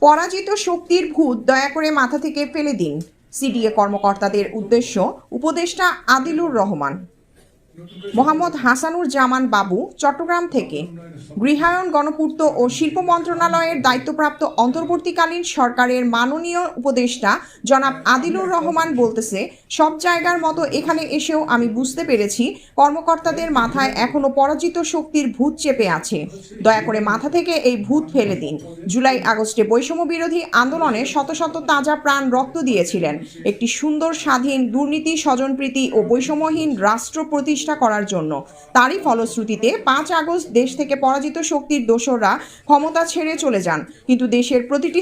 পরাজিত শক্তির ভূত দয়া করে মাথা থেকে ফেলে দিন, সিডিএ কর্মকর্তাদের উদ্দেশ্য উপদেষ্টা আদিলুর রহমান। মোহাম্মদ হাসানুর জামান বাবু, চট্টগ্রাম থেকে। গৃহায়ন, গণপূর্ত ও শিল্প মন্ত্রণালয়ের দায়িত্বপ্রাপ্ত অন্তর্বর্তীকালীন সরকারের মাননীয় উপদেষ্টা জনাব আদিলুর রহমান বলতেছে, সব জায়গার মতো এখানে এসেও আমি বুঝতে পেরেছি কর্মকর্তাদের মাথায় এখনো পরাজিত শক্তির ভূত চেপে আছে। দয়া করে মাথা থেকে এই ভূত ফেলে দিন। জুলাই আগস্টে বৈষম্য বিরোধী আন্দোলনে শত শত তাজা প্রাণ রক্ত দিয়েছিলেন একটি সুন্দর, স্বাধীন, দুর্নীতি, স্বজনপ্রীতি ও বৈষম্যহীন রাষ্ট্র প্রতিষ্ঠা করার জন্য। তারই ফলশ্রুতিতে 5 আগস্ট দেশ থেকে পরাজিত শক্তির দোসররা ক্ষমতা ছেড়ে চলে যান, কিন্তু দেশের প্রতিটি